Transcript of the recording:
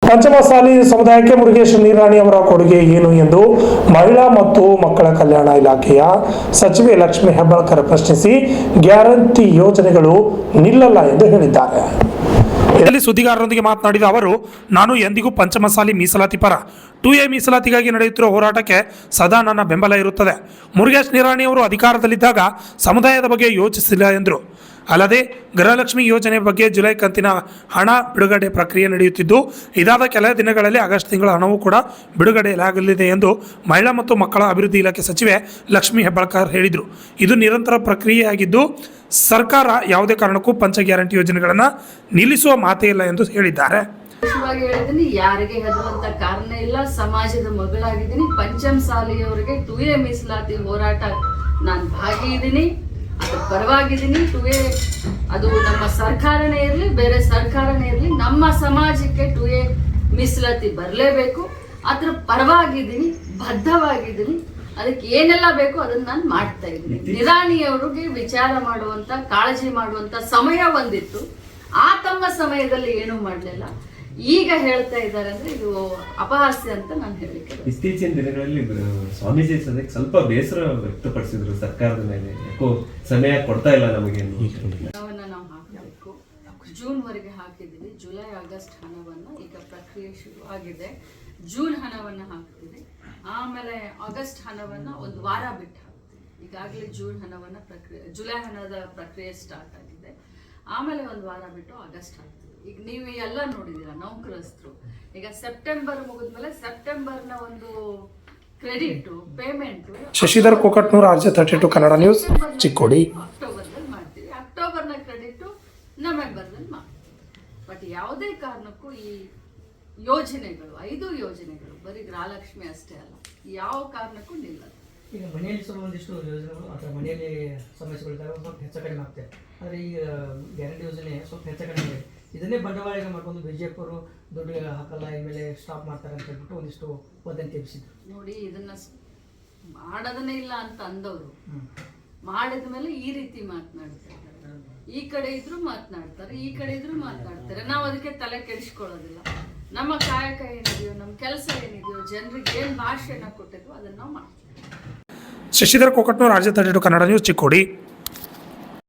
ಪಂಚಮಸಾಲಿ ಸಮುದಾಯಕ್ಕೆ ಮುರುಗೇಶ್ ನಿರಾಣಿ ಅವರ ಕೊಡುಗೆ ಏನು ಎಂದು ಮಹಿಳಾ ಮತ್ತು ಮಕ್ಕಳ ಕಲ್ಯಾಣ ಇಲಾಖೆಯ ಸಚಿವೆ ಲಕ್ಷ್ಮಿ ಹೆಬ್ಬಾಳ್ಕರ್ ಪ್ರಶ್ನಿಸಿ ಗ್ಯಾರಂಟಿ ಯೋಜನೆಗಳು ನಿಲ್ಲಲ್ಲ ಎಂದು ಹೇಳಿದ್ದಾರೆ. ಇದರಲ್ಲಿ ಸುದ್ದಿಗಾರರೊಂದಿಗೆ ಮಾತನಾಡಿದ ಅವರು, ನಾನು ಎಂದಿಗೂ ಪಂಚಮಸಾಲಿ ಮೀಸಲಾತಿ ಪರ. 2A ಮೀಸಲಾತಿಗಾಗಿ ನಡೆಯುತ್ತಿರುವ ಹೋರಾಟಕ್ಕೆ ಸದಾ ನನ್ನ ಬೆಂಬಲ ಇರುತ್ತದೆ. ಮುರುಗೇಶ್ ನಿರಾಣಿ ಅವರು ಅಧಿಕಾರದಲ್ಲಿದ್ದಾಗ ಸಮುದಾಯದ ಬಗ್ಗೆ ಯೋಚಿಸಿಲ್ಲ ಎಂದರು. ಅಲ್ಲದೆ ಗೃಹಲಕ್ಷ್ಮಿ ಯೋಜನೆ ಬಗ್ಗೆ ಜುಲೈ ಕಂತಿನ ಹಣ ಬಿಡುಗಡೆ ಪ್ರಕ್ರಿಯೆ ನಡೆಯುತ್ತಿದ್ದು, ಇದಾದ ಕೆಲ ದಿನಗಳಲ್ಲಿ ಆಗಸ್ಟ್ ತಿಂಗಳ ಹಣವೂ ಕೂಡ ಬಿಡುಗಡೆಯಾಗಲಿದೆ ಎಂದು ಮಹಿಳಾ ಮತ್ತು ಮಕ್ಕಳ ಅಭಿವೃದ್ಧಿ ಇಲಾಖೆ ಸಚಿವೆ ಲಕ್ಷ್ಮಿ ಹೆಬ್ಬಾಳ್ಕರ್ ಹೇಳಿದರು. ಇದು ನಿರಂತರ ಪ್ರಕ್ರಿಯೆಯಾಗಿದ್ದು, ಸರ್ಕಾರ ಯಾವುದೇ ಕಾರಣಕ್ಕೂ ಪಂಚ ಗ್ಯಾರಂಟಿ ಯೋಜನೆಗಳನ್ನು ನಿಲ್ಲಿಸುವ ಮಾತೇ ಇಲ್ಲ ಎಂದು ಹೇಳಿದ್ದಾರೆ. ಹೇಳಿದ್ದೀನಿ, ಯಾರಿಗೆ ಹೆದರುವಂತ ಕಾರಣ ಇಲ್ಲ. ಸಮಾಜದ ಮಗಳಾಗಿದ್ದೀನಿ. ಪಂಚಮಸಾಲಿಯವರಿಗೆ 2A ಮೀಸಲಾತಿ ಹೋರಾಟ ನಾನು ಭಾಗಿಯಿದ್ದೀನಿ, ಅದರ ಪರವಾಗಿದ್ದೀನಿ. 2A ಅದು ನಮ್ಮ ಸರ್ಕಾರನೇ ಇರಲಿ, ಬೇರೆ ಸರ್ಕಾರನೇ ಇರಲಿ, ನಮ್ಮ ಸಮಾಜಕ್ಕೆ 2A ಮೀಸಲಾತಿ ಬರಲೇಬೇಕು. ಅದರ ಪರವಾಗಿದ್ದೀನಿ, ಬದ್ಧವಾಗಿದ್ದೀನಿ. ಅದಕ್ಕೆ ಏನೆಲ್ಲ ಬೇಕು ಅದನ್ನ ನಾನು ಮಾಡ್ತಾ ಇದ್ದೀನಿ. ನಿರಾಣಿಯವರಿಗೆ ವಿಚಾರ ಮಾಡುವಂತ, ಕಾಳಜಿ ಮಾಡುವಂತ ಸಮಯ ಒಂದಿತ್ತು. ಆ ತಮ್ಮ ಸಮಯದಲ್ಲಿ ಏನೂ ಮಾಡಲಿಲ್ಲ. ಈಗ ಹೇಳ್ತಾ ಇದ್ದಾರೆ ಅಂದ್ರೆ ಇದು ಅಪಹಾಸ್ಯ ಅಂತ ನಾನು ಹೇಳಿಕೆ. ಇತ್ತೀಚಿನ ದಿನಗಳಲ್ಲಿ ಸ್ವಾಮೀಜಿ ಸದ್ಯಕ್ಕೆ ಸ್ವಲ್ಪ ಬೇಸರ ವ್ಯಕ್ತಪಡಿಸಿದ್ರು ಸರ್ಕಾರದ ಮೇಲೆ, ಯಾಕೋ ಸಮಯ ಕೊಡ್ತಾ ಇಲ್ಲ ನಮಗೆ. ನಾವು ಹಾಕಬೇಕು, ಜೂನ್ ವರೆಗೆ ಹಾಕಿದ್ದೀವಿ. ಜುಲೈ ಆಗಸ್ಟ್ ಹಣವನ್ನ ಈಗ ಪ್ರಕ್ರಿಯೆ ಶುರು ಆಗಿದೆ. ಜೂನ್ ಹಣವನ್ನ ಹಾಕ್ತೀವಿ, ಆಮೇಲೆ ಆಗಸ್ಟ್ ಹಣವನ್ನ ಒಂದು ವಾರ ಬಿಟ್ಟು ಹಾಕ್ತೀವಿ. ಈಗಾಗಲೇ ಜೂನ್ ಹಣವನ್ನ ಜುಲೈ ಹಣದ ಪ್ರಕ್ರಿಯೆ ಸ್ಟಾರ್ಟ್ ಆಗಿದೆ. ಆಮೇಲೆ ಒಂದು ವಾರ ಬಿಟ್ಟು ಆಗಸ್ಟ್ ಹಾಕ್ತೀವಿ. ಈಗ ನೀವು ಎಲ್ಲ ನೋಡಿದೀರ, ನೌಕರಸ್ಥರು ಈಗ ಸೆಪ್ಟೆಂಬರ್ ಮುಗಿದ್ಮೇಲೆ ಸೆಪ್ಟೆಂಬರ್ನ ಒಂದು credit payment Shashidhar Kokatnur, RJ32 Kannada news, Chikkodi. ಅಕ್ಟೋಬರ್ದಲ್ಲಿ ಮಾಡ್ತೀವಿ. ಅಕ್ಟೋಬರ್ನ ಕ್ರೆಡಿಟ್ ನವೆಂಬರ್ದಲ್ಲಿ ಮಾಡ್ತೀವಿ. ಬಟ್ ಯಾವುದೇ ಕಾರಣಕ್ಕೂ ಈ ಯೋಜನೆಗಳು 5 ಯೋಜನೆಗಳು ಬರೀ ಗೃಹಲಕ್ಷ್ಮಿ ಅಷ್ಟೇ ಅಲ್ಲ, ಯಾವ ಕಾರಣಕ್ಕೂ ನಿಲ್ಲದು. ಈಗ ಮನೆಯಲ್ಲಿ ಒಂದಿಷ್ಟು ಯೋಜನೆಗಳು ಅಥವಾ ಮನೆಯಲ್ಲಿ ಸಮಸ್ಯೆಗಳಿದ್ದಾಗ ಸ್ವಲ್ಪ ಹೆಚ್ಚು ಕಡಿಮೆ ಆಗ್ತದೆ. ಆದರೆ ಈಗ ಗ್ಯಾರಂಟಿ ಯೋಜನೆ ಸ್ವಲ್ಪ ಹೆಚ್ಚು ಕಡಿಮೆ ಇದೆ. ಇದನ್ನೇ ಬಂಡವಾಳ ಮಾಡ್ಕೊಂಡು ಬಿಜೆಪಿಯವರು ದುಡ್ಡು ಹಾಕಲ್ಲ, ಮೇಲೆ ಸ್ಟಾಪ್ ಮಾಡ್ತಾರೆ ಅಂತ ಹೇಳ್ಬಿಟ್ಟು ಒಂದಿಷ್ಟು ವದಂತಿ ಎಬ್ಬಿಸಿದ್ರು. ನೋಡಿ, ಇದನ್ನ ಮಾಡೋದನ್ನೇ ಇಲ್ಲ ಅಂತ ಅಂದವರು ಮಾಡಿದ ಮೇಲೆ ಈ ರೀತಿ ಮಾತನಾಡ್ತಾರೆ. ಈ ಕಡೆ ಇದ್ರು ಮಾತನಾಡ್ತಾರೆ, ಈ ಕಡೆ ಇದ್ರು ಮಾತನಾಡ್ತಾರೆ. ನಾವು ಅದಕ್ಕೆ ತಲೆ ಕೆಡಿಸ್ಕೊಳ್ಳೋದಿಲ್ಲ. ನಮ್ಮ ಕಾಯಕ ಏನಿದೆಯೋ, ನಮ್ಮ ಕೆಲಸ ಏನಿದೆಯೋ, ಜನರಿಗೆ ಏನು ಭಾಷೆನ ಕೊಟ್ಟಿದ್ವೋ ಅದನ್ನ ನಾವು ಮಾಡ್ತೀವಿ. Shashidhar Kokatnur, RJ32 Kannada news, Chikkodi.